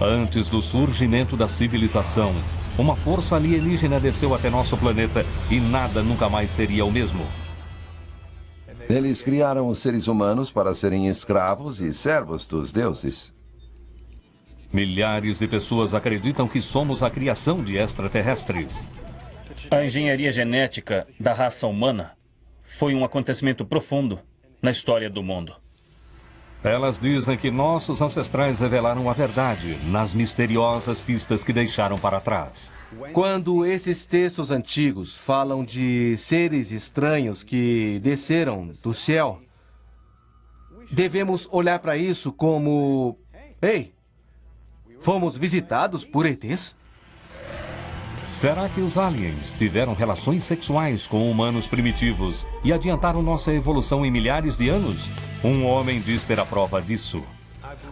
Antes do surgimento da civilização, uma força alienígena desceu até nosso planeta e nada nunca mais seria o mesmo. Eles criaram os seres humanos para serem escravos e servos dos deuses. Milhares de pessoas acreditam que somos a criação de extraterrestres. A engenharia genética da raça humana foi um acontecimento profundo na história do mundo. Elas dizem que nossos ancestrais revelaram a verdade nas misteriosas pistas que deixaram para trás. Quando esses textos antigos falam de seres estranhos que desceram do céu, devemos olhar para isso como... Ei, fomos visitados por ETs? Será que os aliens tiveram relações sexuais com humanos primitivos e adiantaram nossa evolução em milhares de anos? Um homem diz ter a prova disso.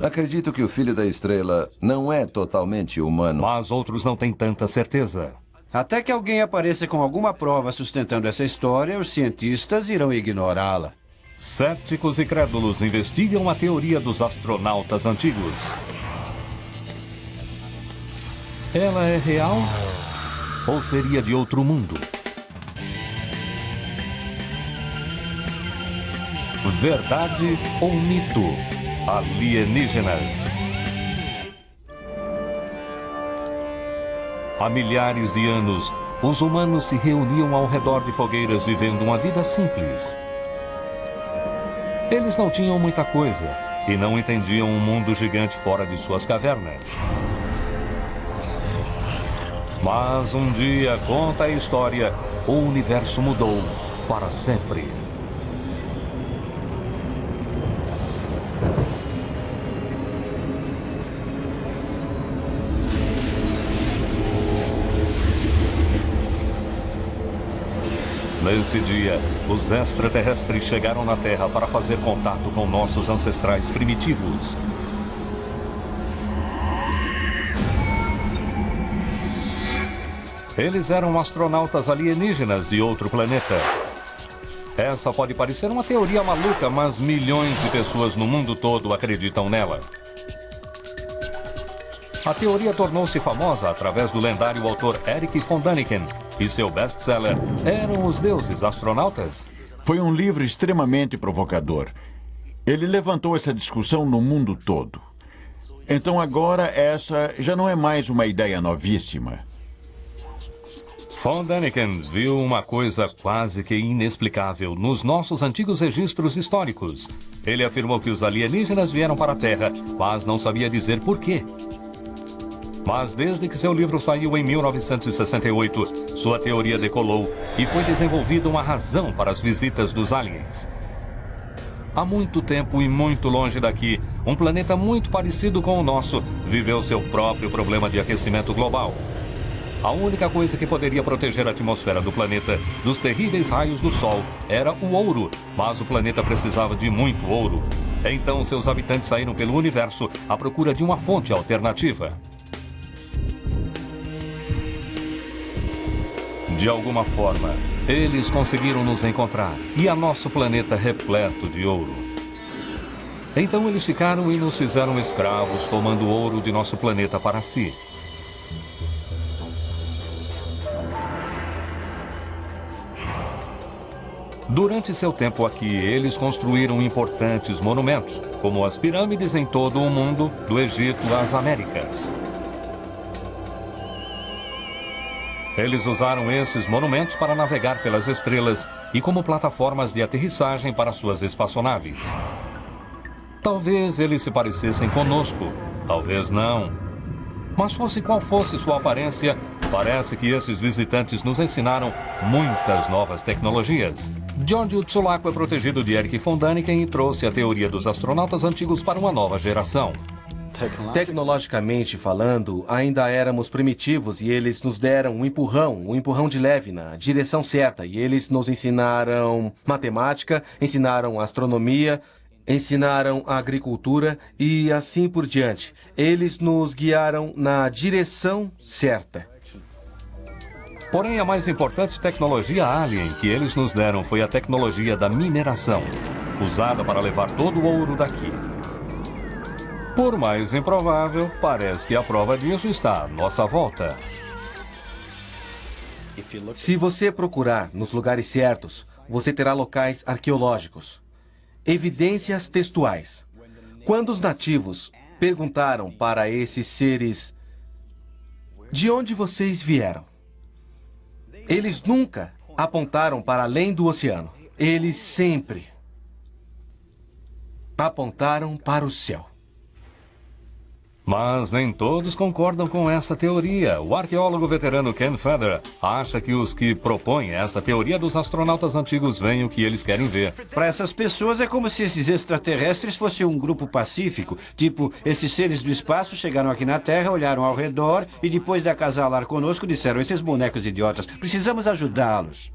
Acredito que o Filho da Estrela não é totalmente humano. Mas outros não têm tanta certeza. Até que alguém apareça com alguma prova sustentando essa história, os cientistas irão ignorá-la. Céticos e crédulos investigam a teoria dos astronautas antigos. Ela é real? Ou seria de outro mundo? Verdade ou mito? Alienígenas. Há milhares de anos, os humanos se reuniam ao redor de fogueiras vivendo uma vida simples. Eles não tinham muita coisa e não entendiam um mundo gigante fora de suas cavernas. Mas um dia, conta a história, o universo mudou para sempre. Nesse dia, os extraterrestres chegaram na Terra para fazer contato com nossos ancestrais primitivos. Eles eram astronautas alienígenas de outro planeta. Essa pode parecer uma teoria maluca, mas milhões de pessoas no mundo todo acreditam nela. A teoria tornou-se famosa através do lendário autor Erich von Däniken e seu best-seller Eram os Deuses Astronautas? Foi um livro extremamente provocador. Ele levantou essa discussão no mundo todo. Então agora essa já não é mais uma ideia novíssima. Von Däniken viu uma coisa quase que inexplicável nos nossos antigos registros históricos. Ele afirmou que os alienígenas vieram para a Terra, mas não sabia dizer por quê. Mas desde que seu livro saiu em 1968, sua teoria decolou e foi desenvolvida uma razão para as visitas dos aliens. Há muito tempo e muito longe daqui, um planeta muito parecido com o nosso viveu seu próprio problema de aquecimento global. A única coisa que poderia proteger a atmosfera do planeta dos terríveis raios do Sol era o ouro, mas o planeta precisava de muito ouro. Então seus habitantes saíram pelo universo à procura de uma fonte alternativa. De alguma forma, eles conseguiram nos encontrar e a nosso planeta repleto de ouro. Então eles ficaram e nos fizeram escravos, tomando o ouro de nosso planeta para si. Durante seu tempo aqui, eles construíram importantes monumentos, como as pirâmides em todo o mundo, do Egito às Américas. Eles usaram esses monumentos para navegar pelas estrelas e como plataformas de aterrissagem para suas espaçonaves. Talvez eles se parecessem conosco, talvez não. Mas fosse qual fosse sua aparência, parece que esses visitantes nos ensinaram muitas novas tecnologias. Giorgio Tsulaco é protegido de Erich von Däniken e trouxe a teoria dos astronautas antigos para uma nova geração. Tecnologicamente falando, ainda éramos primitivos e eles nos deram um empurrão de leve na direção certa. E eles nos ensinaram matemática, ensinaram astronomia, ensinaram a agricultura e assim por diante. Eles nos guiaram na direção certa. Porém, a mais importante tecnologia alien que eles nos deram foi a tecnologia da mineração, usada para levar todo o ouro daqui. Por mais improvável, parece que a prova disso está à nossa volta. Se você procurar nos lugares certos, você terá locais arqueológicos. Evidências textuais. Quando os nativos perguntaram para esses seres: de onde vocês vieram? Eles nunca apontaram para além do oceano. Eles sempre apontaram para o céu. Mas nem todos concordam com essa teoria. O arqueólogo veterano Ken Feder acha que os que propõem essa teoria dos astronautas antigos veem o que eles querem ver. Para essas pessoas é como se esses extraterrestres fossem um grupo pacífico. Tipo, esses seres do espaço chegaram aqui na Terra, olharam ao redor e depois de acasalar conosco disseram: esses bonecos idiotas, precisamos ajudá-los.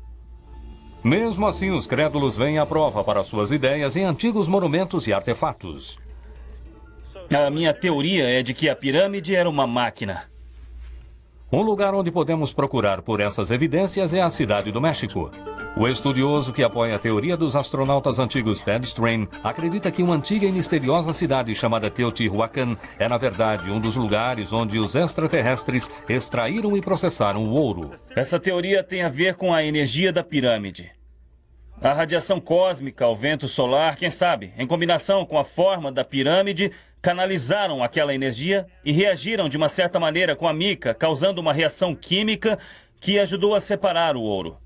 Mesmo assim, os crédulos veem a prova para suas ideias em antigos monumentos e artefatos. A minha teoria é de que a pirâmide era uma máquina. Um lugar onde podemos procurar por essas evidências é a cidade do México. O estudioso que apoia a teoria dos astronautas antigos Ted Strain acredita que uma antiga e misteriosa cidade chamada Teotihuacan é, na verdade, um dos lugares onde os extraterrestres extraíram e processaram o ouro. Essa teoria tem a ver com a energia da pirâmide. A radiação cósmica, o vento solar, quem sabe, em combinação com a forma da pirâmide, canalizaram aquela energia e reagiram de uma certa maneira com a mica, causando uma reação química que ajudou a separar o ouro.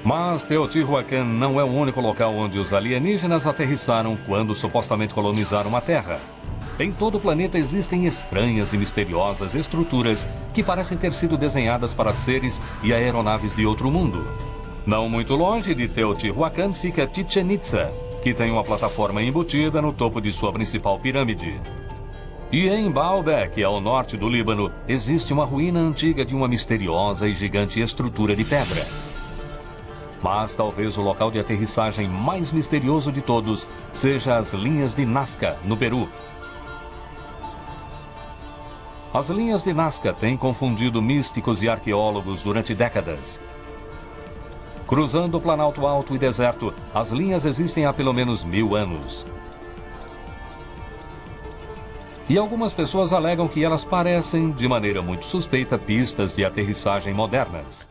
Mas Teotihuacan não é o único local onde os alienígenas aterrissaram quando supostamente colonizaram a Terra. Em todo o planeta existem estranhas e misteriosas estruturas que parecem ter sido desenhadas para seres e aeronaves de outro mundo. Não muito longe de Teotihuacan fica Chichén Itzá, que tem uma plataforma embutida no topo de sua principal pirâmide. E em Baalbek, ao norte do Líbano, existe uma ruína antiga de uma misteriosa e gigante estrutura de pedra. Mas talvez o local de aterrissagem mais misterioso de todos seja as linhas de Nazca, no Peru. As linhas de Nazca têm confundido místicos e arqueólogos durante décadas. Cruzando o Planalto Alto e Deserto, as linhas existem há pelo menos 1000 anos. E algumas pessoas alegam que elas parecem, de maneira muito suspeita, pistas de aterrissagem modernas.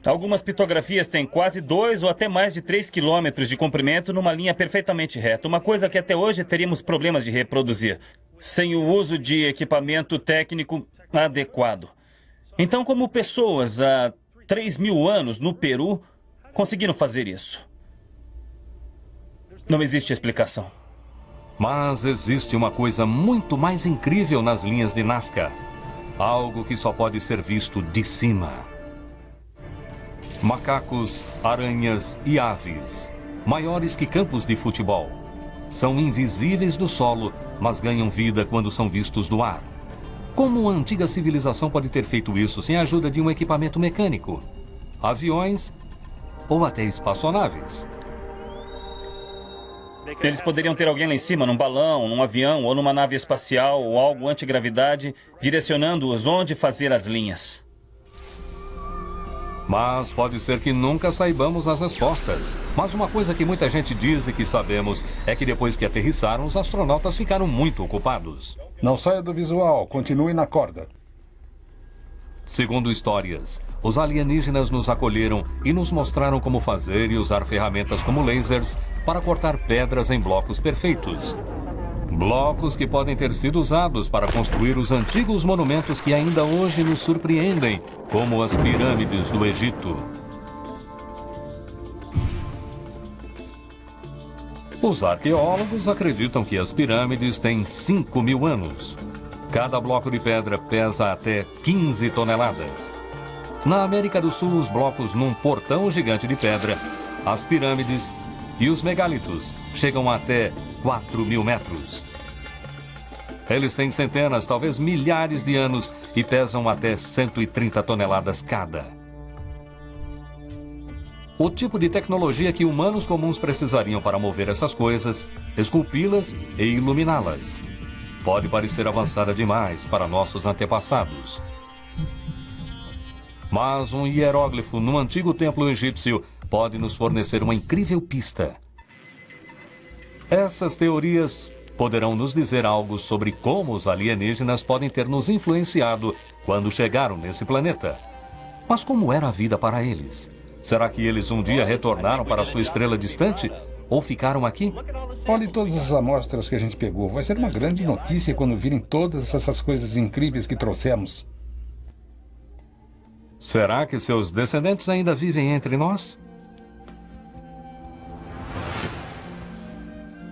Algumas pitografias têm quase 2 ou até mais de 3 quilômetros de comprimento numa linha perfeitamente reta, uma coisa que até hoje teríamos problemas de reproduzir, sem o uso de equipamento técnico adequado. Então, como pessoas há 3.000 anos no Peru conseguiram fazer isso? Não existe explicação. Mas existe uma coisa muito mais incrível nas linhas de Nazca. Algo que só pode ser visto de cima. Macacos, aranhas e aves, maiores que campos de futebol. São invisíveis do solo, mas ganham vida quando são vistos do ar. Como uma antiga civilização pode ter feito isso sem a ajuda de um equipamento mecânico? Aviões ou até espaçonaves? Eles poderiam ter alguém lá em cima, num balão, num avião ou numa nave espacial ou algo antigravidade, direcionando-os onde fazer as linhas. Mas pode ser que nunca saibamos as respostas. Mas uma coisa que muita gente diz e que sabemos é que depois que aterrissaram, os astronautas ficaram muito ocupados. Não saia do visual, continue na corda. Segundo histórias, os alienígenas nos acolheram e nos mostraram como fazer e usar ferramentas como lasers para cortar pedras em blocos perfeitos. Blocos que podem ter sido usados para construir os antigos monumentos que ainda hoje nos surpreendem, como as pirâmides do Egito. Os arqueólogos acreditam que as pirâmides têm 5.000 anos. Cada bloco de pedra pesa até 15 toneladas. Na América do Sul, os blocos num portão gigante de pedra, as pirâmides e os megalitos chegam até 4.000 metros. Eles têm centenas, talvez milhares de anos e pesam até 130 toneladas cada. O tipo de tecnologia que humanos comuns precisariam para mover essas coisas, esculpi-las e iluminá-las, pode parecer avançada demais para nossos antepassados. Mas um hieróglifo no antigo templo egípcio pode nos fornecer uma incrível pista. Essas teorias poderão nos dizer algo sobre como os alienígenas podem ter nos influenciado quando chegaram nesse planeta. Mas como era a vida para eles? Será que eles um dia retornaram para sua estrela distante? Ou ficaram aqui? Olhe todas as amostras que a gente pegou. Vai ser uma grande notícia quando virem todas essas coisas incríveis que trouxemos. Será que seus descendentes ainda vivem entre nós?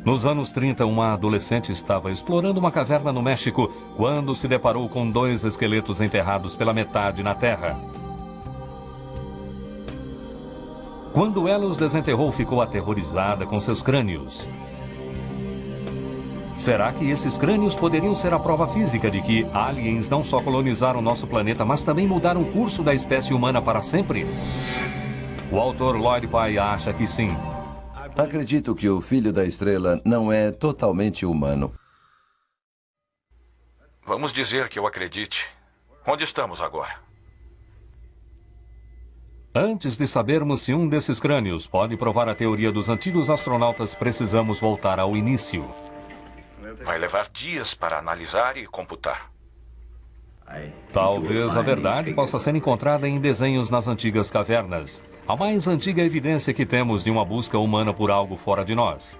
Nos anos 30, uma adolescente estava explorando uma caverna no México quando se deparou com 2 esqueletos enterrados pela metade na terra. Quando ela os desenterrou, ficou aterrorizada com seus crânios. Será que esses crânios poderiam ser a prova física de que aliens não só colonizaram nosso planeta, mas também mudaram o curso da espécie humana para sempre? O autor Lloyd Pye acha que sim. Acredito que o Filho da Estrela não é totalmente humano. Vamos dizer que eu acredite. Onde estamos agora? Antes de sabermos se um desses crânios pode provar a teoria dos antigos astronautas, precisamos voltar ao início. Vai levar dias para analisar e computar. Talvez a verdade possa ser encontrada em desenhos nas antigas cavernas. A mais antiga evidência que temos de uma busca humana por algo fora de nós.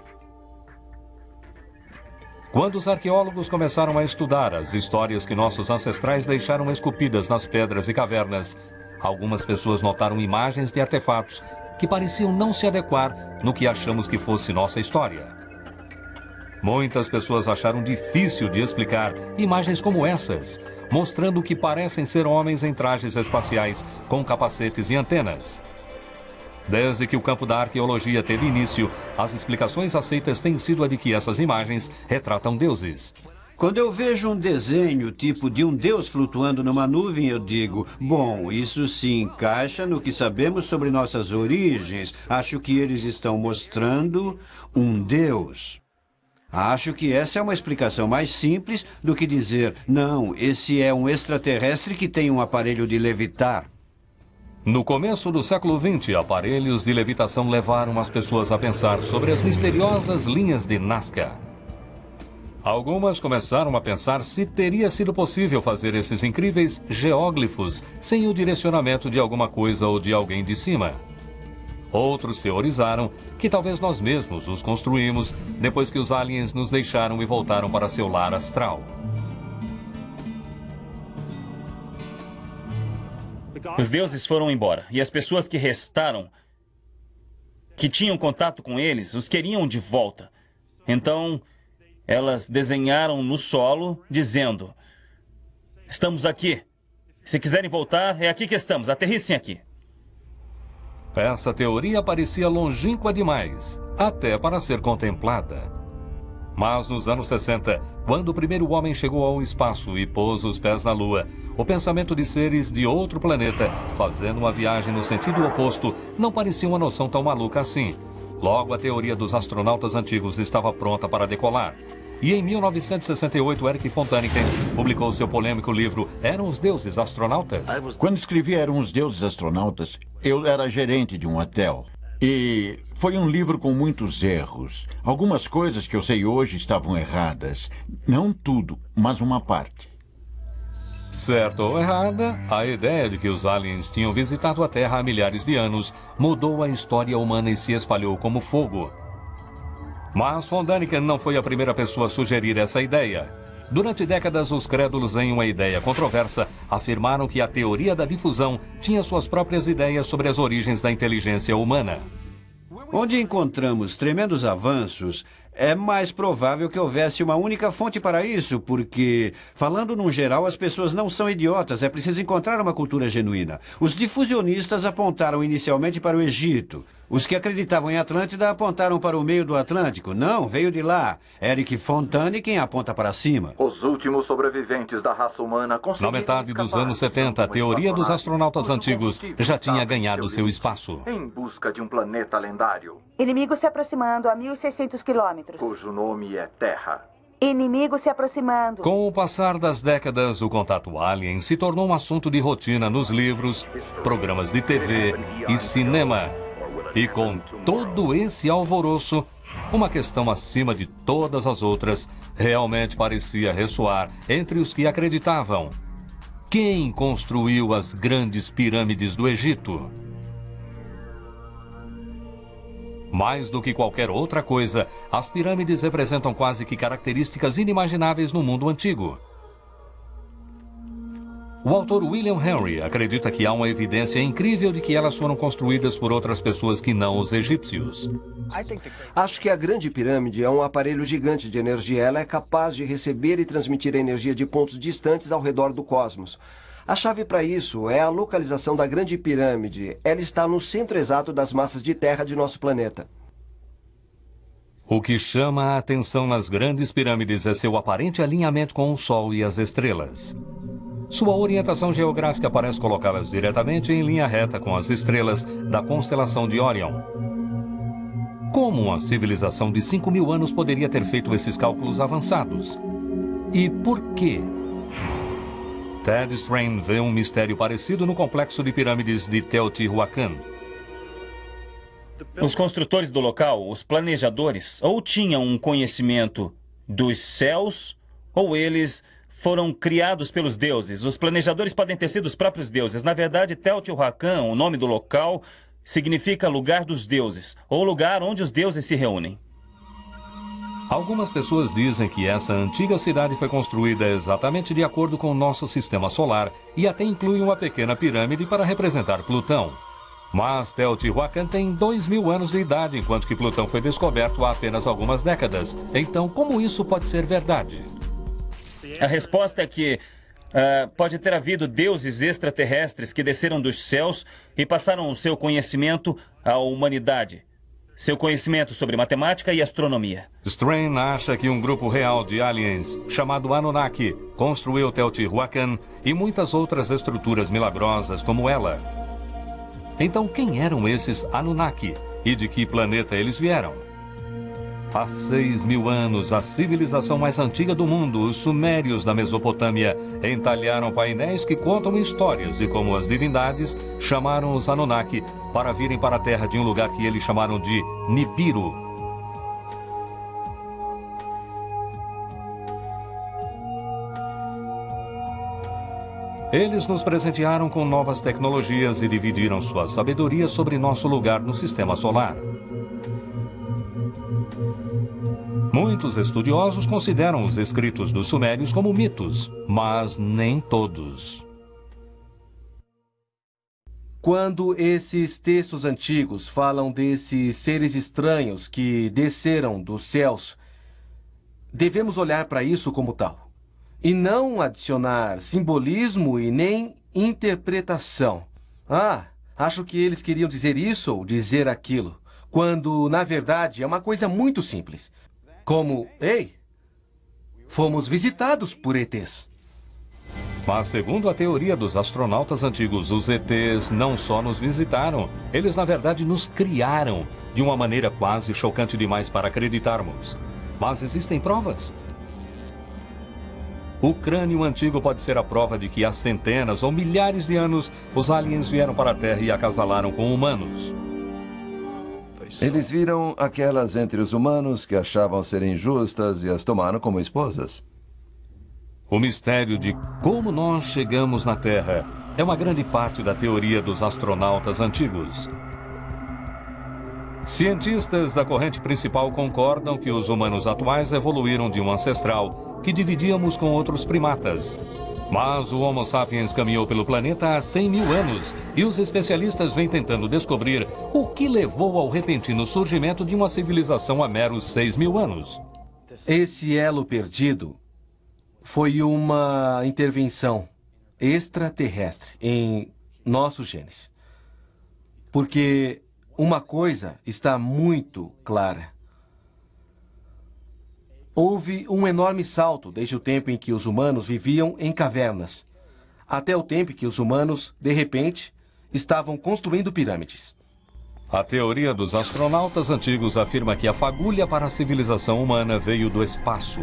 Quando os arqueólogos começaram a estudar as histórias que nossos ancestrais deixaram esculpidas nas pedras e cavernas, algumas pessoas notaram imagens de artefatos que pareciam não se adequar no que achamos que fosse nossa história. Muitas pessoas acharam difícil de explicar imagens como essas, mostrando que parecem ser homens em trajes espaciais com capacetes e antenas. Desde que o campo da arqueologia teve início, as explicações aceitas têm sido a de que essas imagens retratam deuses. Quando eu vejo um desenho tipo de um deus flutuando numa nuvem, eu digo, bom, isso se encaixa no que sabemos sobre nossas origens. Acho que eles estão mostrando um deus. Acho que essa é uma explicação mais simples do que dizer, não, esse é um extraterrestre que tem um aparelho de levitar. No começo do século XX, aparelhos de levitação levaram as pessoas a pensar sobre as misteriosas linhas de Nazca. Algumas começaram a pensar se teria sido possível fazer esses incríveis geóglifos sem o direcionamento de alguma coisa ou de alguém de cima. Outros teorizaram que talvez nós mesmos os construímos depois que os aliens nos deixaram e voltaram para seu lar astral. Os deuses foram embora e as pessoas que restaram, que tinham contato com eles, os queriam de volta. Então, elas desenharam no solo, dizendo, estamos aqui. Se quiserem voltar, é aqui que estamos, aterrissem aqui. Essa teoria parecia longínqua demais, até para ser contemplada. Mas nos anos 60, quando o primeiro homem chegou ao espaço e pôs os pés na Lua, o pensamento de seres de outro planeta, fazendo uma viagem no sentido oposto, não parecia uma noção tão maluca assim. Logo, a teoria dos astronautas antigos estava pronta para decolar. E em 1968, Erich von Däniken publicou seu polêmico livro Eram os Deuses Astronautas? Quando escrevi Eram os Deuses Astronautas, eu era gerente de um hotel. E foi um livro com muitos erros. Algumas coisas que eu sei hoje estavam erradas. Não tudo, mas uma parte. Certo ou errada, a ideia de que os aliens tinham visitado a Terra há milhares de anos mudou a história humana e se espalhou como fogo. Mas von Däniken não foi a primeira pessoa a sugerir essa ideia. Durante décadas, os crédulos em uma ideia controversa afirmaram que a teoria da difusão tinha suas próprias ideias sobre as origens da inteligência humana. Onde encontramos tremendos avanços, é mais provável que houvesse uma única fonte para isso, porque, falando num geral, as pessoas não são idiotas, é preciso encontrar uma cultura genuína. Os difusionistas apontaram inicialmente para o Egito. Os que acreditavam em Atlântida apontaram para o meio do Atlântico. Não, veio de lá. Erich von Däniken aponta para cima. Os últimos sobreviventes da raça humana conseguiram Na metade dos anos 70, a teoria dos astronautas antigos já tinha ganhado seu espaço. Em busca de um planeta lendário. Inimigo se aproximando a 1.600 quilômetros. Cujo nome é Terra. Inimigo se aproximando. Com o passar das décadas, o contato alien se tornou um assunto de rotina nos livros, programas de TV e cinema. E com todo esse alvoroço, uma questão acima de todas as outras realmente parecia ressoar entre os que acreditavam. Quem construiu as grandes pirâmides do Egito? Mais do que qualquer outra coisa, as pirâmides representam quase que características inimagináveis no mundo antigo. O autor William Henry acredita que há uma evidência incrível de que elas foram construídas por outras pessoas que não os egípcios. Acho que a Grande Pirâmide é um aparelho gigante de energia. Ela é capaz de receber e transmitir a energia de pontos distantes ao redor do cosmos. A chave para isso é a localização da Grande Pirâmide. Ela está no centro exato das massas de terra de nosso planeta. O que chama a atenção nas grandes pirâmides é seu aparente alinhamento com o Sol e as estrelas. Sua orientação geográfica parece colocá-las diretamente em linha reta com as estrelas da constelação de Órion. Como uma civilização de 5.000 anos poderia ter feito esses cálculos avançados? E por quê? Ted Strain vê um mistério parecido no complexo de pirâmides de Teotihuacan. Os construtores do local, os planejadores, ou tinham um conhecimento dos céus, ou eles foram criados pelos deuses. Os planejadores podem ter sido os próprios deuses. Na verdade, Teotihuacan, o nome do local, significa lugar dos deuses, ou lugar onde os deuses se reúnem. Algumas pessoas dizem que essa antiga cidade foi construída exatamente de acordo com o nosso sistema solar e até inclui uma pequena pirâmide para representar Plutão. Mas Teotihuacan tem 2.000 anos de idade, enquanto que Plutão foi descoberto há apenas algumas décadas. Então, como isso pode ser verdade? A resposta é que pode ter havido deuses extraterrestres que desceram dos céus e passaram o seu conhecimento à humanidade. Seu conhecimento sobre matemática e astronomia. Strain acha que um grupo real de aliens, chamado Anunnaki, construiu Teotihuacan e muitas outras estruturas milagrosas como ela. Então, quem eram esses Anunnaki e de que planeta eles vieram? Há 6.000 anos, a civilização mais antiga do mundo, os sumérios da Mesopotâmia, entalharam painéis que contam histórias de como as divindades chamaram os Anunnaki para virem para a Terra de um lugar que eles chamaram de Nibiru. Eles nos presentearam com novas tecnologias e dividiram sua sabedoria sobre nosso lugar no sistema solar. Muitos estudiosos consideram os escritos dos sumérios como mitos, mas nem todos. Quando esses textos antigos falam desses seres estranhos que desceram dos céus, devemos olhar para isso como tal, e não adicionar simbolismo e nem interpretação. Acho que eles queriam dizer isso ou dizer aquilo, quando, na verdade, é uma coisa muito simples. Como, ei, fomos visitados por ETs. Mas segundo a teoria dos astronautas antigos, os ETs não só nos visitaram, eles na verdade nos criaram de uma maneira quase chocante demais para acreditarmos. Mas existem provas? O crânio antigo pode ser a prova de que há centenas ou milhares de anos os aliens vieram para a Terra e acasalaram com humanos. Eles viram aquelas entre os humanos que achavam serem justas e as tomaram como esposas. O mistério de como nós chegamos na Terra é uma grande parte da teoria dos astronautas antigos. Cientistas da corrente principal concordam que os humanos atuais evoluíram de um ancestral que dividíamos com outros primatas. Mas o Homo sapiens caminhou pelo planeta há 100.000 anos e os especialistas vêm tentando descobrir o que levou ao repentino surgimento de uma civilização há meros 6.000 anos. Esse elo perdido foi uma intervenção extraterrestre em nossos genes. Porque uma coisa está muito clara. Houve um enorme salto desde o tempo em que os humanos viviam em cavernas, até o tempo em que os humanos, de repente, estavam construindo pirâmides. A teoria dos astronautas antigos afirma que a fagulha para a civilização humana veio do espaço.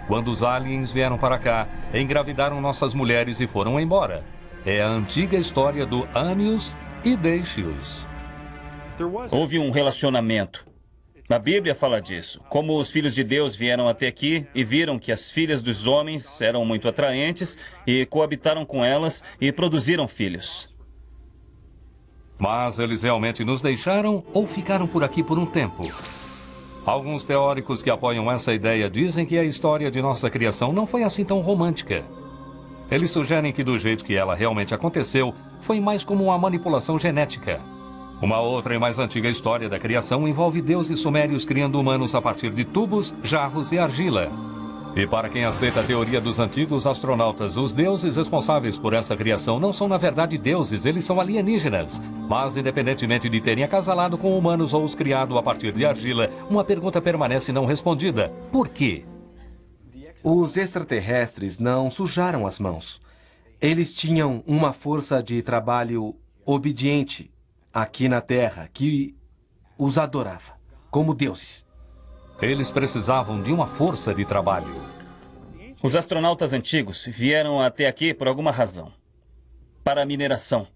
Quando os aliens vieram para cá, engravidaram nossas mulheres e foram embora. É a antiga história do ame-os e deixe-os. Houve um relacionamento. A Bíblia fala disso. Como os filhos de Deus vieram até aqui e viram que as filhas dos homens eram muito atraentes e coabitaram com elas e produziram filhos. Mas eles realmente nos deixaram ou ficaram por aqui por um tempo? Alguns teóricos que apoiam essa ideia dizem que a história de nossa criação não foi assim tão romântica. Eles sugerem que do jeito que ela realmente aconteceu, foi mais como uma manipulação genética. Uma outra e mais antiga história da criação envolve deuses sumérios criando humanos a partir de tubos, jarros e argila. E para quem aceita a teoria dos antigos astronautas, os deuses responsáveis por essa criação não são na verdade deuses, eles são alienígenas. Mas independentemente de terem acasalado com humanos ou os criado a partir de argila, uma pergunta permanece não respondida. Por quê? Os extraterrestres não sujaram as mãos. Eles tinham uma força de trabalho obediente aqui na Terra que os adorava, como deuses. Eles precisavam de uma força de trabalho. Os astronautas antigos vieram até aqui por alguma razão. Para a mineração.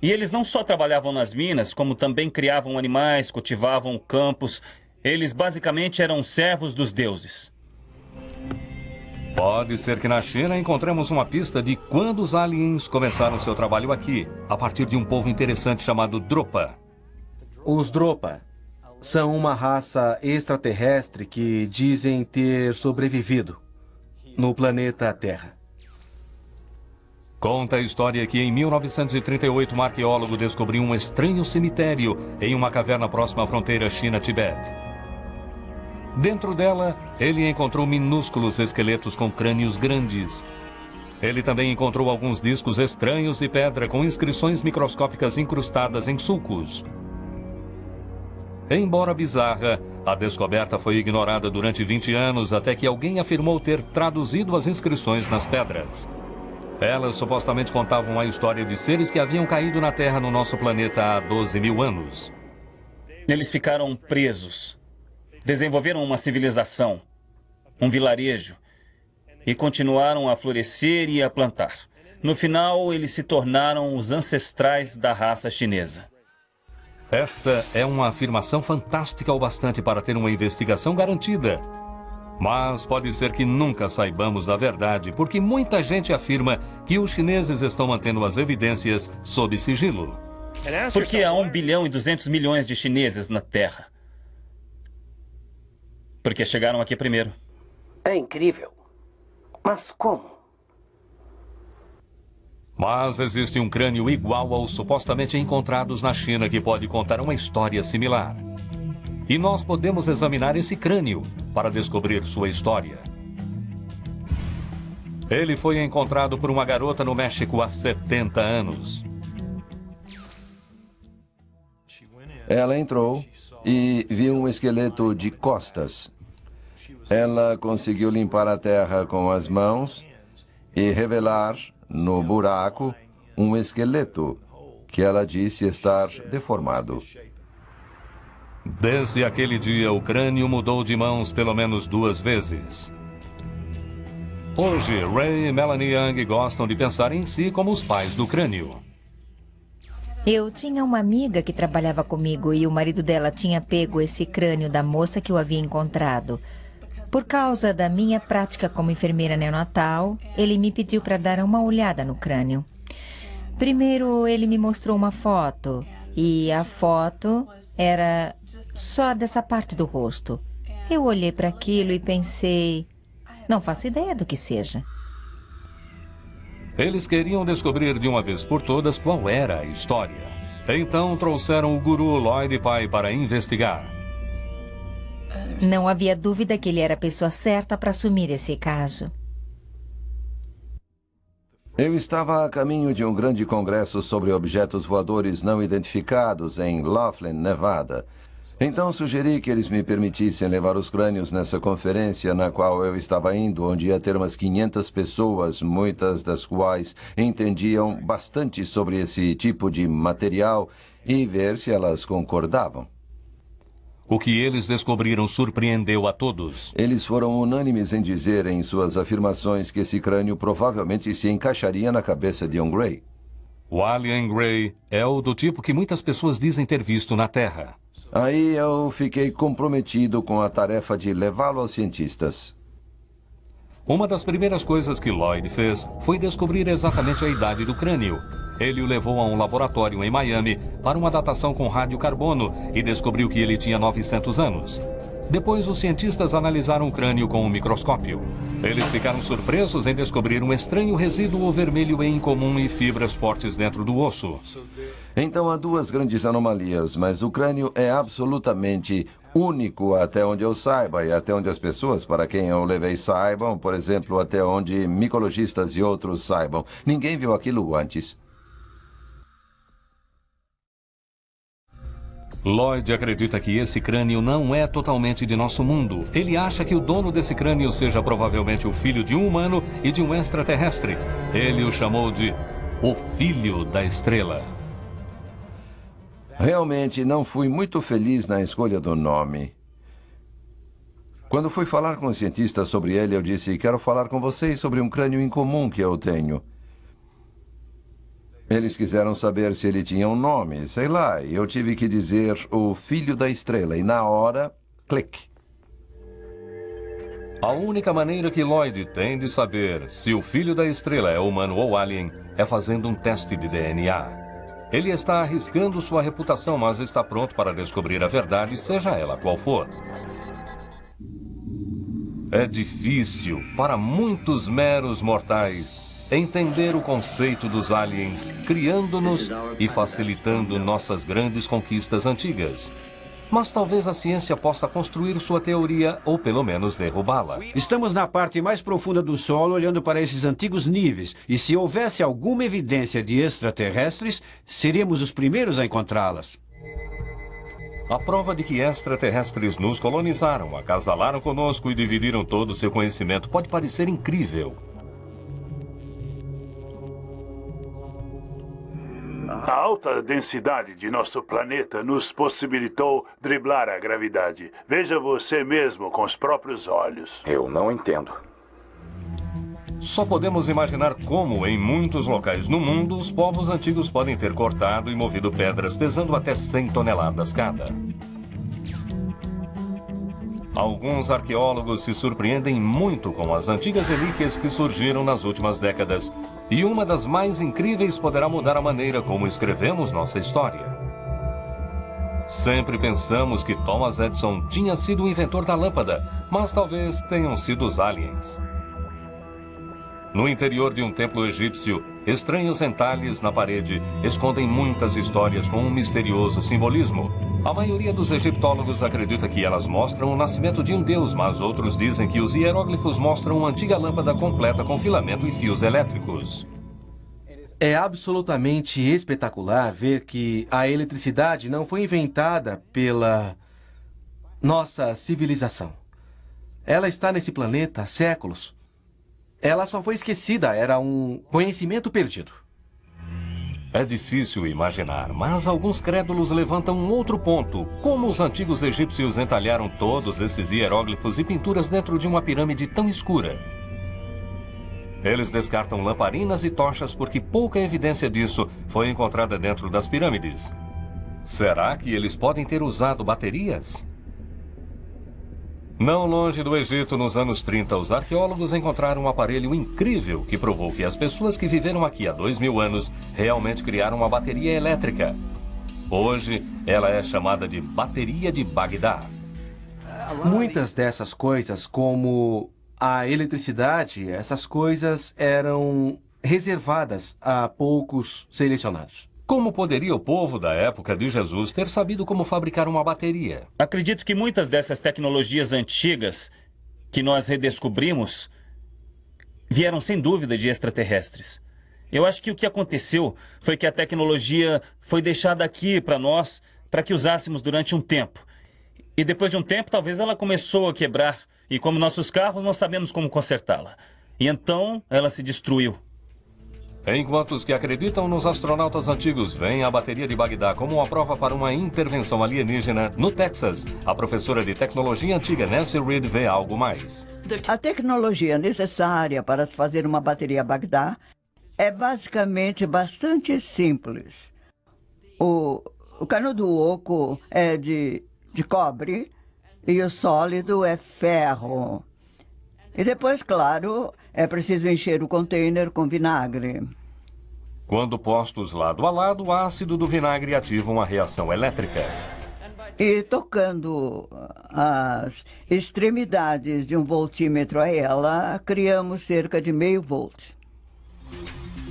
E eles não só trabalhavam nas minas, como também criavam animais, cultivavam campos. Eles basicamente eram servos dos deuses. Pode ser que na China encontremos uma pista de quando os aliens começaram seu trabalho aqui, a partir de um povo interessante chamado Dropa. Os Dropa são uma raça extraterrestre que dizem ter sobrevivido no planeta Terra. Conta a história que em 1938 um arqueólogo descobriu um estranho cemitério em uma caverna próxima à fronteira China-Tibete. Dentro dela, ele encontrou minúsculos esqueletos com crânios grandes. Ele também encontrou alguns discos estranhos de pedra com inscrições microscópicas incrustadas em sulcos. Embora bizarra, a descoberta foi ignorada durante 20 anos até que alguém afirmou ter traduzido as inscrições nas pedras. Elas supostamente contavam a história de seres que haviam caído na Terra no nosso planeta há 12 mil anos. Eles ficaram presos. Desenvolveram uma civilização, um vilarejo, e continuaram a florescer e a plantar. No final, eles se tornaram os ancestrais da raça chinesa. Esta é uma afirmação fantástica o bastante para ter uma investigação garantida. Mas pode ser que nunca saibamos da verdade, porque muita gente afirma que os chineses estão mantendo as evidências sob sigilo. Porque há 1 bilhão e 200 milhões de chineses na Terra. Porque chegaram aqui primeiro. É incrível. Mas como? Mas existe um crânio igual aos supostamente encontrados na China que pode contar uma história similar. E nós podemos examinar esse crânio para descobrir sua história. Ele foi encontrado por uma garota no México há 70 anos. Ela entrou e viu um esqueleto de costas. Ela conseguiu limpar a terra com as mãos e revelar no buraco um esqueleto que ela disse estar deformado. Desde aquele dia, o crânio mudou de mãos pelo menos 2 vezes. Hoje, Ray e Melanie Young gostam de pensar em si como os pais do crânio. Eu tinha uma amiga que trabalhava comigo e o marido dela tinha pego esse crânio da moça que eu havia encontrado. Por causa da minha prática como enfermeira neonatal, ele me pediu para dar uma olhada no crânio. Primeiro, ele me mostrou uma foto, e a foto era só dessa parte do rosto. Eu olhei para aquilo e pensei, não faço ideia do que seja. Eles queriam descobrir de uma vez por todas qual era a história. Então trouxeram o guru Lloyd Pai para investigar. Não havia dúvida que ele era a pessoa certa para assumir esse caso. Eu estava a caminho de um grande congresso sobre objetos voadores não identificados em Laughlin, Nevada. Então sugeri que eles me permitissem levar os crânios nessa conferência na qual eu estava indo, onde ia ter umas 500 pessoas, muitas das quais entendiam bastante sobre esse tipo de material, e ver se elas concordavam. O que eles descobriram surpreendeu a todos. Eles foram unânimes em dizer em suas afirmações que esse crânio provavelmente se encaixaria na cabeça de John Gray. O Alien Grey é o do tipo que muitas pessoas dizem ter visto na Terra. Aí eu fiquei comprometido com a tarefa de levá-lo aos cientistas. Uma das primeiras coisas que Lloyd fez foi descobrir exatamente a idade do crânio. Ele o levou a um laboratório em Miami para uma datação com radiocarbono e descobriu que ele tinha 900 anos. Depois, os cientistas analisaram o crânio com um microscópio. Eles ficaram surpresos em descobrir um estranho resíduo vermelho e incomum e fibras fortes dentro do osso. Então há duas grandes anomalias, mas o crânio é absolutamente único até onde eu saiba e até onde as pessoas para quem eu levei saibam, por exemplo, até onde micologistas e outros saibam. Ninguém viu aquilo antes. Lloyd acredita que esse crânio não é totalmente de nosso mundo. Ele acha que o dono desse crânio seja provavelmente o filho de um humano e de um extraterrestre. Ele o chamou de o Filho da Estrela. Realmente não fui muito feliz na escolha do nome. Quando fui falar com os cientistas sobre ele, eu disse: quero falar com vocês sobre um crânio incomum que eu tenho. Eles quiseram saber se ele tinha um nome, sei lá, e eu tive que dizer o Filho da Estrela, e na hora, clique. A única maneira que Lloyd tem de saber se o Filho da Estrela é humano ou alien é fazendo um teste de DNA. Ele está arriscando sua reputação, mas está pronto para descobrir a verdade, seja ela qual for. É difícil para muitos meros mortais entender o conceito dos aliens, criando-nos e facilitando nossas grandes conquistas antigas. Mas talvez a ciência possa construir sua teoria ou pelo menos derrubá-la. Estamos na parte mais profunda do solo olhando para esses antigos níveis. E se houvesse alguma evidência de extraterrestres, seríamos os primeiros a encontrá-las. A prova de que extraterrestres nos colonizaram, acasalaram conosco e dividiram todo o seu conhecimento pode parecer incrível. A alta densidade de nosso planeta nos possibilitou driblar a gravidade. Veja você mesmo com os próprios olhos. Eu não entendo. Só podemos imaginar como, em muitos locais no mundo, os povos antigos podem ter cortado e movido pedras pesando até 100 toneladas cada. Alguns arqueólogos se surpreendem muito com as antigas relíquias que surgiram nas últimas décadas, e uma das mais incríveis poderá mudar a maneira como escrevemos nossa história. Sempre pensamos que Thomas Edison tinha sido o inventor da lâmpada, mas talvez tenham sido os aliens. No interior de um templo egípcio, estranhos entalhes na parede escondem muitas histórias com um misterioso simbolismo. A maioria dos egiptólogos acredita que elas mostram o nascimento de um deus, mas outros dizem que os hieróglifos mostram uma antiga lâmpada completa com filamento e fios elétricos. É absolutamente espetacular ver que a eletricidade não foi inventada pela nossa civilização. Ela está nesse planeta há séculos. Ela só foi esquecida, era um conhecimento perdido. É difícil imaginar, mas alguns crédulos levantam um outro ponto. Como os antigos egípcios entalharam todos esses hieróglifos e pinturas dentro de uma pirâmide tão escura? Eles descartam lamparinas e tochas porque pouca evidência disso foi encontrada dentro das pirâmides. Será que eles podem ter usado baterias? Não longe do Egito, nos anos 30, os arqueólogos encontraram um aparelho incrível que provou que as pessoas que viveram aqui há 2000 anos realmente criaram uma bateria elétrica. Hoje, ela é chamada de Bateria de Bagdá. Muitas dessas coisas, como a eletricidade, essas coisas eram reservadas a poucos selecionados. Como poderia o povo da época de Jesus ter sabido como fabricar uma bateria? Acredito que muitas dessas tecnologias antigas que nós redescobrimos vieram sem dúvida de extraterrestres. Eu acho que o que aconteceu foi que a tecnologia foi deixada aqui para nós, para que usássemos durante um tempo. E depois de um tempo, talvez ela começou a quebrar. E como nossos carros, não sabemos como consertá-la. E então, ela se destruiu. Enquanto os que acreditam nos astronautas antigos veem a bateria de Bagdá como uma prova para uma intervenção alienígena, no Texas, a professora de tecnologia antiga Nancy Reed vê algo mais. A tecnologia necessária para se fazer uma bateria Bagdá é basicamente bastante simples. O cano do oco é de cobre e o sólido é ferro. E depois, claro, é preciso encher o container com vinagre. Quando postos lado a lado, o ácido do vinagre ativa uma reação elétrica. E tocando as extremidades de um voltímetro a ela, criamos cerca de meio volt.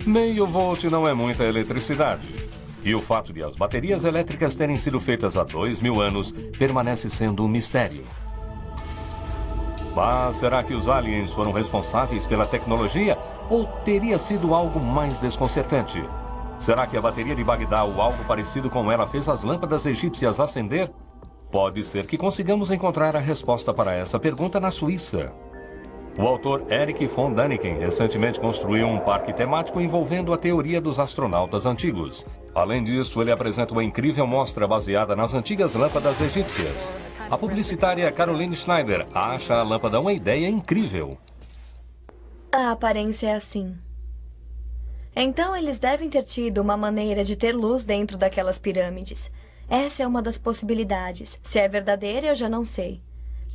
Meio volt não é muita eletricidade. E o fato de as baterias elétricas terem sido feitas há 2000 anos permanece sendo um mistério. Mas será que os aliens foram responsáveis pela tecnologia ou teria sido algo mais desconcertante? Será que a bateria de Bagdá ou algo parecido com ela fez as lâmpadas egípcias acender? Pode ser que consigamos encontrar a resposta para essa pergunta na Suíça. O autor Erich von Däniken recentemente construiu um parque temático envolvendo a teoria dos astronautas antigos. Além disso, ele apresenta uma incrível mostra baseada nas antigas lâmpadas egípcias. A publicitária Caroline Schneider acha a lâmpada uma ideia incrível. A aparência é assim. Então eles devem ter tido uma maneira de ter luz dentro daquelas pirâmides. Essa é uma das possibilidades. Se é verdadeira, eu já não sei.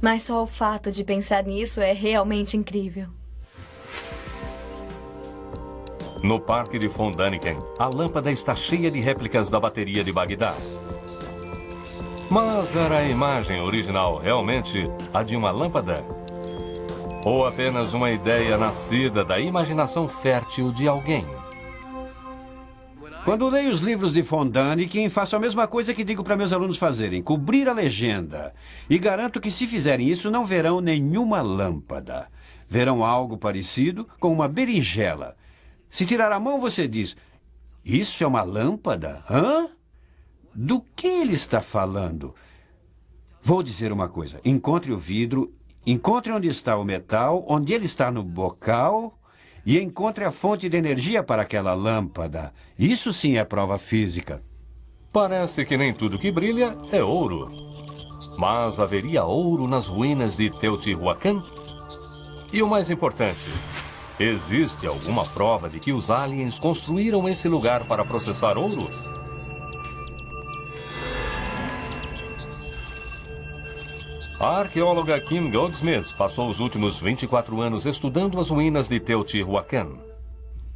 Mas só o fato de pensar nisso é realmente incrível. No parque de von Däniken, a lâmpada está cheia de réplicas da bateria de Bagdá. Mas era a imagem original realmente a de uma lâmpada? Ou apenas uma ideia nascida da imaginação fértil de alguém? Quando leio os livros de von Däniken, faço a mesma coisa que digo para meus alunos fazerem, cobrir a legenda. E garanto que se fizerem isso, não verão nenhuma lâmpada. Verão algo parecido com uma berinjela. Se tirar a mão, você diz, isso é uma lâmpada? Hã? Do que ele está falando? Vou dizer uma coisa. Encontre o vidro, encontre onde está o metal, onde ele está no bocal, e encontre a fonte de energia para aquela lâmpada. Isso sim é prova física. Parece que nem tudo que brilha é ouro. Mas haveria ouro nas ruínas de Teotihuacan? E o mais importante, existe alguma prova de que os aliens construíram esse lugar para processar ouro? A arqueóloga Kim Goldsmith passou os últimos 24 anos estudando as ruínas de Teotihuacan.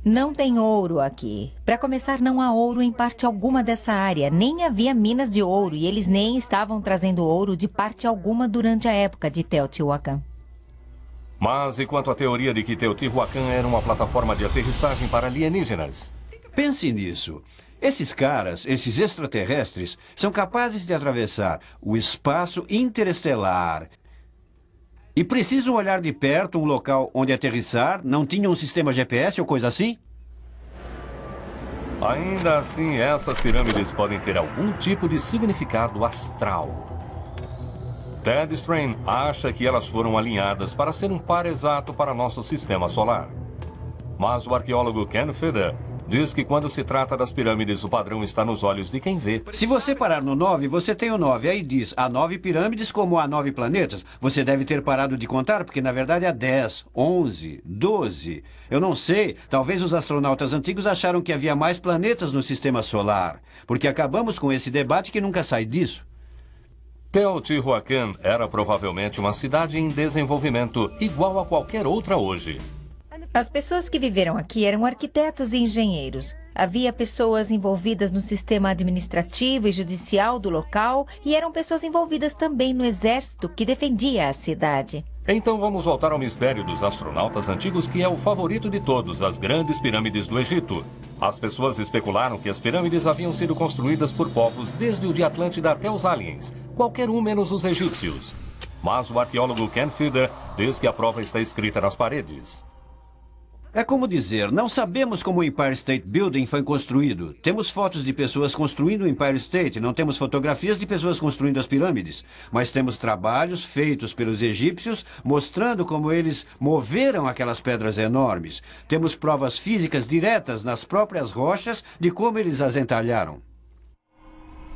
Não tem ouro aqui. Para começar, não há ouro em parte alguma dessa área. Nem havia minas de ouro e eles nem estavam trazendo ouro de parte alguma durante a época de Teotihuacan. Mas e quanto à teoria de que Teotihuacan era uma plataforma de aterrissagem para alienígenas? Pense nisso. Esses caras, esses extraterrestres, são capazes de atravessar o espaço interestelar. E precisam olhar de perto um local onde aterrissar? Não tinham um sistema GPS ou coisa assim? Ainda assim, essas pirâmides podem ter algum tipo de significado astral. Ted Strain acha que elas foram alinhadas para ser um par exato para nosso sistema solar. Mas o arqueólogo Ken Feder diz que quando se trata das pirâmides, o padrão está nos olhos de quem vê. Se você parar no 9, você tem o 9. Aí diz, há 9 pirâmides como há 9 planetas. Você deve ter parado de contar, porque na verdade há 10, 11, 12. Eu não sei, talvez os astronautas antigos acharam que havia mais planetas no sistema solar. Porque acabamos com esse debate que nunca sai disso. Teotihuacan era provavelmente uma cidade em desenvolvimento, igual a qualquer outra hoje. As pessoas que viveram aqui eram arquitetos e engenheiros. Havia pessoas envolvidas no sistema administrativo e judicial do local e eram pessoas envolvidas também no exército que defendia a cidade. Então vamos voltar ao mistério dos astronautas antigos, que é o favorito de todos, as grandes pirâmides do Egito. As pessoas especularam que as pirâmides haviam sido construídas por povos desde o de Atlântida até os aliens, qualquer um menos os egípcios. Mas o arqueólogo Ken Feder diz que a prova está escrita nas paredes. É como dizer, não sabemos como o Empire State Building foi construído. Temos fotos de pessoas construindo o Empire State, não temos fotografias de pessoas construindo as pirâmides. Mas temos trabalhos feitos pelos egípcios mostrando como eles moveram aquelas pedras enormes. Temos provas físicas diretas nas próprias rochas de como eles as entalharam.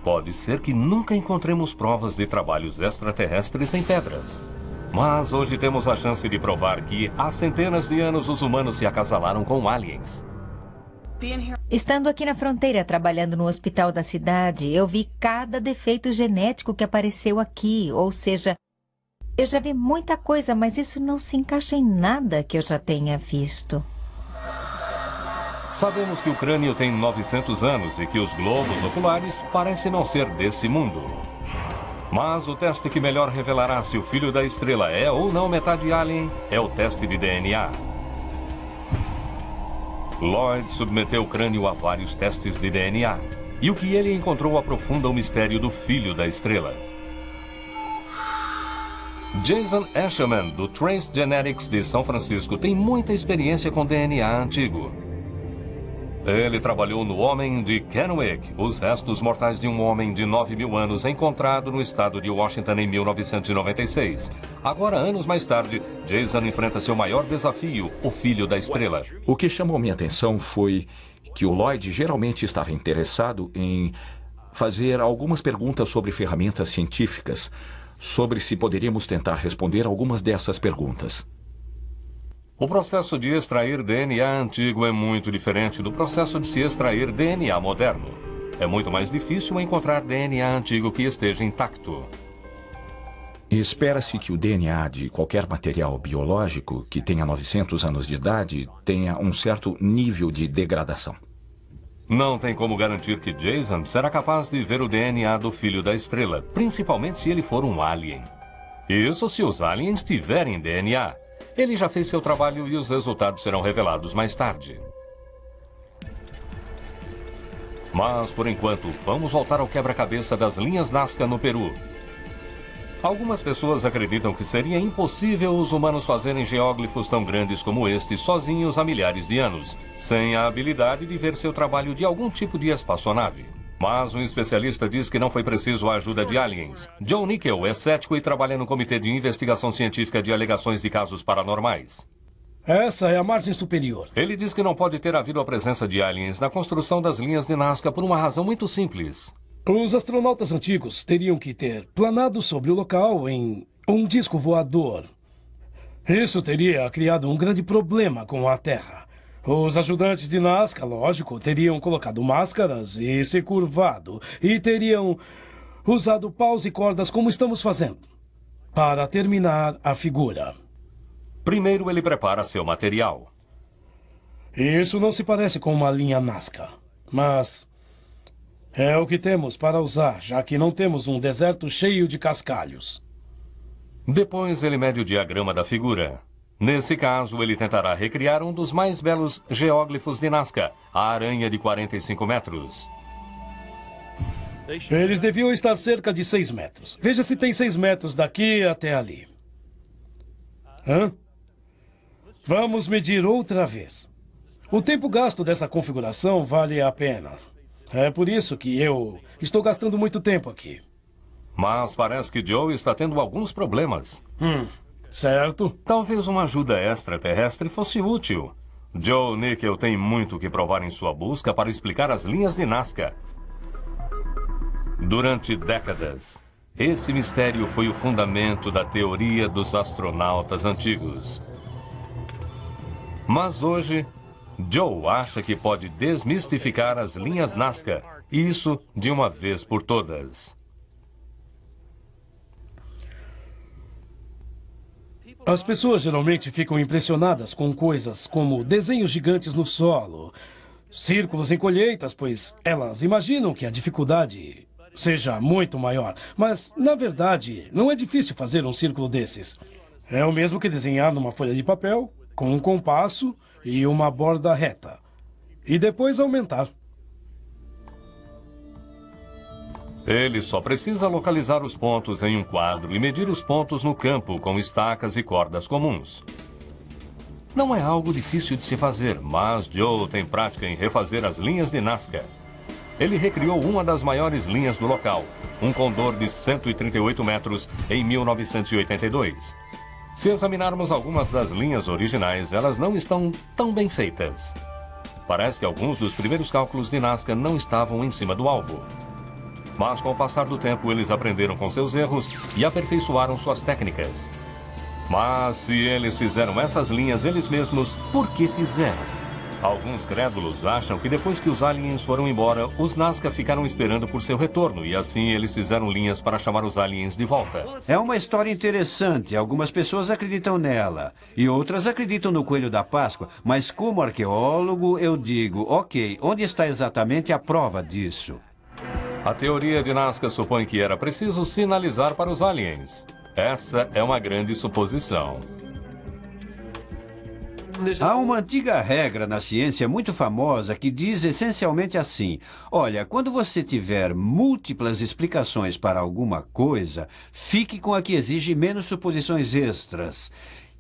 Pode ser que nunca encontremos provas de trabalhos extraterrestres em pedras. Mas hoje temos a chance de provar que há centenas de anos os humanos se acasalaram com aliens. Estando aqui na fronteira, trabalhando no hospital da cidade, eu vi cada defeito genético que apareceu aqui. Ou seja, eu já vi muita coisa, mas isso não se encaixa em nada que eu já tenha visto. Sabemos que o crânio tem 900 anos e que os globos oculares parecem não ser desse mundo. Mas o teste que melhor revelará se o filho da estrela é ou não metade alien é o teste de DNA. Lloyd submeteu o crânio a vários testes de DNA. E o que ele encontrou aprofunda o mistério do filho da estrela. Jason Eshelman, do Trace Genetics de São Francisco, tem muita experiência com DNA antigo. Ele trabalhou no Homem de Kennewick, os restos mortais de um homem de 9.000 anos encontrado no estado de Washington em 1996. Agora, anos mais tarde, Jason enfrenta seu maior desafio, o filho da estrela. O que chamou minha atenção foi que o Lloyd geralmente estava interessado em fazer algumas perguntas sobre ferramentas científicas, sobre se poderíamos tentar responder algumas dessas perguntas. O processo de extrair DNA antigo é muito diferente do processo de se extrair DNA moderno. É muito mais difícil encontrar DNA antigo que esteja intacto. Espera-se que o DNA de qualquer material biológico que tenha 900 anos de idade tenha um certo nível de degradação. Não tem como garantir que Jason será capaz de ver o DNA do filho da estrela, principalmente se ele for um alien. Isso se os aliens tiverem DNA. Ele já fez seu trabalho e os resultados serão revelados mais tarde. Mas, por enquanto, vamos voltar ao quebra-cabeça das linhas Nazca no Peru. Algumas pessoas acreditam que seria impossível os humanos fazerem geóglifos tão grandes como este sozinhos há milhares de anos, sem a habilidade de ver seu trabalho de algum tipo de espaçonave. Mas um especialista diz que não foi preciso a ajuda de aliens. Joe Nickel é cético e trabalha no Comitê de Investigação Científica de Alegações de Casos Paranormais. Essa é a margem superior. Ele diz que não pode ter havido a presença de aliens na construção das linhas de Nazca por uma razão muito simples. Os astronautas antigos teriam que ter planado sobre o local em um disco voador. Isso teria criado um grande problema com a Terra. Os ajudantes de Nazca, lógico, teriam colocado máscaras e se curvado. E teriam usado paus e cordas como estamos fazendo, para terminar a figura. Primeiro ele prepara seu material. Isso não se parece com uma linha Nazca, mas é o que temos para usar, já que não temos um deserto cheio de cascalhos. Depois ele mede o diagrama da figura. Nesse caso, ele tentará recriar um dos mais belos geóglifos de Nazca, a aranha de 45 metros. Eles deviam estar cerca de 6 metros. Veja se tem 6 metros daqui até ali. Vamos medir outra vez. O tempo gasto dessa configuração vale a pena. É por isso que eu estou gastando muito tempo aqui. Mas parece que Joe está tendo alguns problemas. Certo. Talvez uma ajuda extraterrestre fosse útil. Joe Nickel tem muito que provar em sua busca para explicar as linhas de Nazca. Durante décadas, esse mistério foi o fundamento da teoria dos astronautas antigos. Mas hoje, Joe acha que pode desmistificar as linhas Nazca, e isso de uma vez por todas. As pessoas geralmente ficam impressionadas com coisas como desenhos gigantes no solo, círculos em colheitas, pois elas imaginam que a dificuldade seja muito maior. Mas, na verdade, não é difícil fazer um círculo desses. É o mesmo que desenhar numa folha de papel, com um compasso e uma borda reta. E depois aumentar. Ele só precisa localizar os pontos em um quadro e medir os pontos no campo com estacas e cordas comuns. Não é algo difícil de se fazer, mas Joe tem prática em refazer as linhas de Nazca. Ele recriou uma das maiores linhas do local, um condor de 138 metros, em 1982. Se examinarmos algumas das linhas originais, elas não estão tão bem feitas. Parece que alguns dos primeiros cálculos de Nazca não estavam em cima do alvo. Mas com o passar do tempo, eles aprenderam com seus erros e aperfeiçoaram suas técnicas. Mas se eles fizeram essas linhas eles mesmos, por que fizeram? Alguns crédulos acham que depois que os aliens foram embora, os Nazca ficaram esperando por seu retorno e assim eles fizeram linhas para chamar os aliens de volta. É uma história interessante. Algumas pessoas acreditam nela e outras acreditam no Coelho da Páscoa. Mas como arqueólogo, eu digo, ok, onde está exatamente a prova disso? A teoria de Nazca supõe que era preciso sinalizar para os aliens. Essa é uma grande suposição. Há uma antiga regra na ciência muito famosa que diz essencialmente assim: olha, quando você tiver múltiplas explicações para alguma coisa, fique com a que exige menos suposições extras,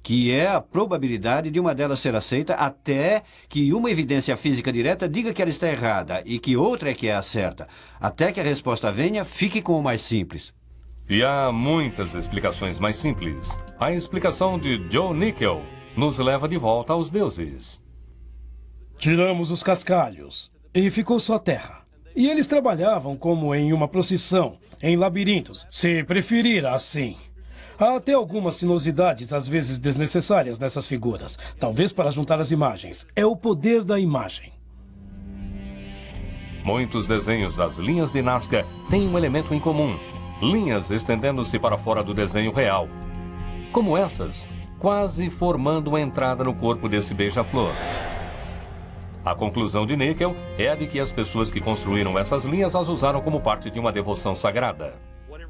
que é a probabilidade de uma delas ser aceita até que uma evidência física direta diga que ela está errada e que outra é que é a certa. Até que a resposta venha, fique com o mais simples. E há muitas explicações mais simples. A explicação de Joe Nickel nos leva de volta aos deuses. Tiramos os cascalhos e ficou só terra. E eles trabalhavam como em uma procissão, em labirintos, se preferir assim. Há até algumas sinuosidades, às vezes desnecessárias, nessas figuras. Talvez para juntar as imagens. É o poder da imagem. Muitos desenhos das linhas de Nazca têm um elemento em comum. Linhas estendendo-se para fora do desenho real. Como essas, quase formando uma entrada no corpo desse beija-flor. A conclusão de Nickel é a de que as pessoas que construíram essas linhas as usaram como parte de uma devoção sagrada.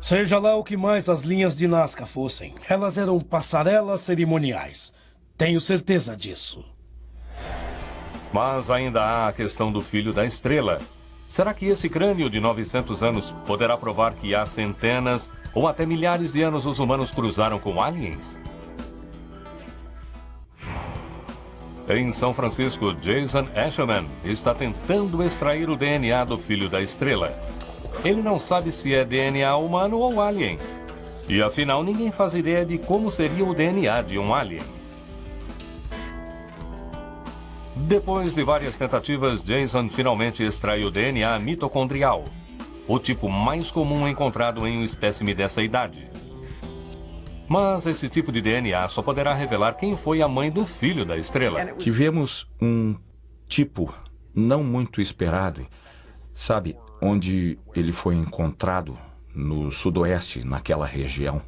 Seja lá o que mais as linhas de Nazca fossem, elas eram passarelas cerimoniais. Tenho certeza disso. Mas ainda há a questão do filho da estrela. Será que esse crânio de 900 anos poderá provar que há centenas ou até milhares de anos os humanos cruzaram com aliens? Em São Francisco, Jason Asherman está tentando extrair o DNA do filho da estrela. Ele não sabe se é DNA humano ou alien. E afinal, ninguém faz ideia de como seria o DNA de um alien. Depois de várias tentativas, Jason finalmente extrai o DNA mitocondrial, o tipo mais comum encontrado em um espécime dessa idade. Mas esse tipo de DNA só poderá revelar quem foi a mãe do filho da estrela. Tivemos um tipo não muito esperado, sabe, onde ele foi encontrado no sudoeste, naquela região.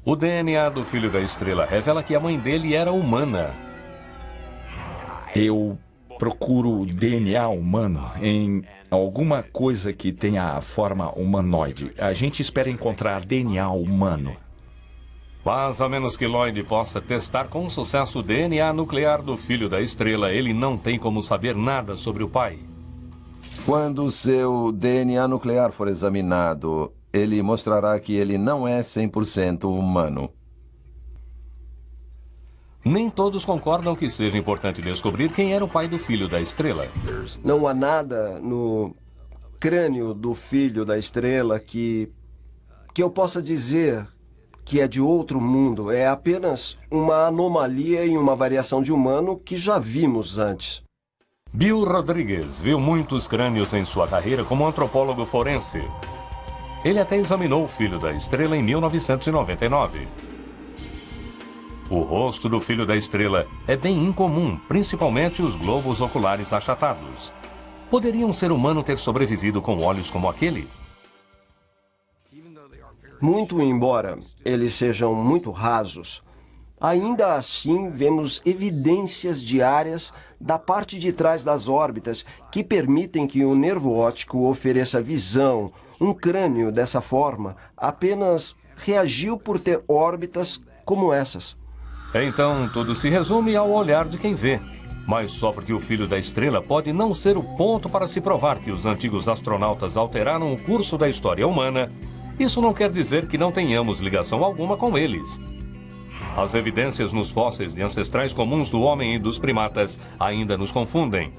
O DNA do filho da estrela revela que a mãe dele era humana. Eu procuro DNA humano em alguma coisa que tenha a forma humanoide. A gente espera encontrar DNA humano. Mas a menos que Lloyd possa testar com sucesso o DNA nuclear do filho da estrela, ele não tem como saber nada sobre o pai. Quando seu DNA nuclear for examinado, ele mostrará que ele não é 100% humano. Nem todos concordam que seja importante descobrir quem era o pai do filho da estrela. Não há nada no crânio do filho da estrela que eu possa dizer que é de outro mundo. É apenas uma anomalia em uma variação de humano que já vimos antes. Bill Rodrigues viu muitos crânios em sua carreira como antropólogo forense. Ele até examinou o filho da estrela em 1999. O rosto do filho da estrela é bem incomum, principalmente os globos oculares achatados. Poderia um ser humano ter sobrevivido com olhos como aquele? Muito embora eles sejam muito rasos, ainda assim vemos evidências diárias da parte de trás das órbitas que permitem que o nervo óptico ofereça visão. Um crânio dessa forma apenas reagiu por ter órbitas como essas. Então, tudo se resume ao olhar de quem vê. Mas só porque o filho da estrela pode não ser o ponto para se provar que os antigos astronautas alteraram o curso da história humana, isso não quer dizer que não tenhamos ligação alguma com eles. As evidências nos fósseis de ancestrais comuns do homem e dos primatas ainda nos confundem.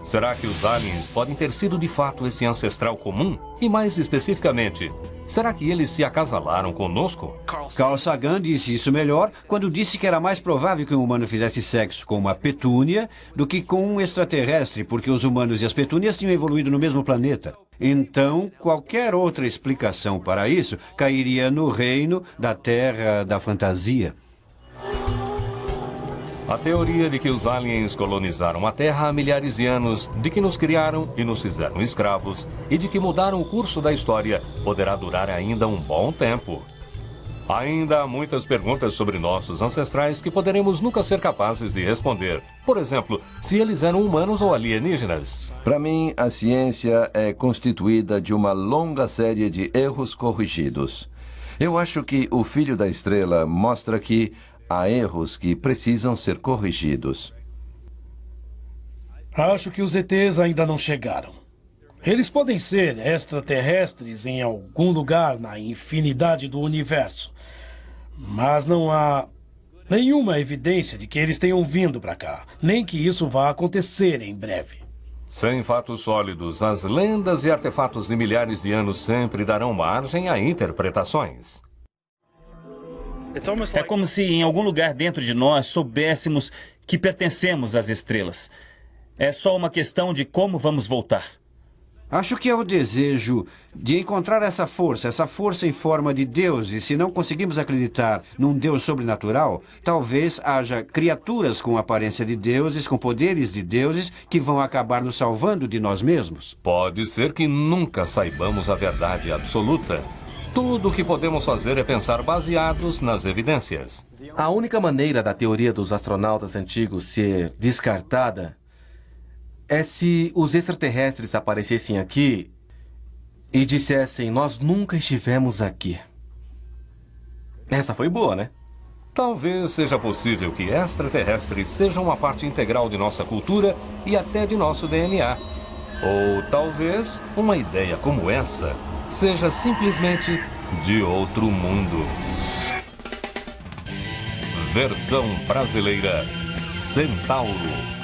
Será que os aliens podem ter sido de fato esse ancestral comum? E mais especificamente, será que eles se acasalaram conosco? Carl Sagan disse isso melhor quando disse que era mais provável que um humano fizesse sexo com uma petúnia do que com um extraterrestre, porque os humanos e as petúnias tinham evoluído no mesmo planeta. Então, qualquer outra explicação para isso cairia no reino da Terra da Fantasia. A teoria de que os aliens colonizaram a Terra há milhares de anos, de que nos criaram e nos fizeram escravos, e de que mudaram o curso da história, poderá durar ainda um bom tempo. Ainda há muitas perguntas sobre nossos ancestrais que poderemos nunca ser capazes de responder. Por exemplo, se eles eram humanos ou alienígenas. Para mim, a ciência é constituída de uma longa série de erros corrigidos. Eu acho que o Filho da Estrela mostra que há erros que precisam ser corrigidos. Acho que os ETs ainda não chegaram. Eles podem ser extraterrestres em algum lugar na infinidade do universo. Mas não há nenhuma evidência de que eles tenham vindo para cá, nem que isso vá acontecer em breve. Sem fatos sólidos, as lendas e artefatos de milhares de anos sempre darão margem a interpretações. É como se em algum lugar dentro de nós soubéssemos que pertencemos às estrelas. É só uma questão de como vamos voltar. Acho que é o desejo de encontrar essa força em forma de Deus. E se não conseguimos acreditar num Deus sobrenatural, talvez haja criaturas com aparência de deuses, com poderes de deuses, que vão acabar nos salvando de nós mesmos. Pode ser que nunca saibamos a verdade absoluta. Tudo o que podemos fazer é pensar baseados nas evidências. A única maneira da teoria dos astronautas antigos ser descartada é se os extraterrestres aparecessem aqui e dissessem: nós nunca estivemos aqui. Essa foi boa, né? Talvez seja possível que extraterrestres sejam uma parte integral de nossa cultura e até de nosso DNA. Ou talvez uma ideia como essa seja simplesmente de outro mundo. Versão brasileira: Centauro.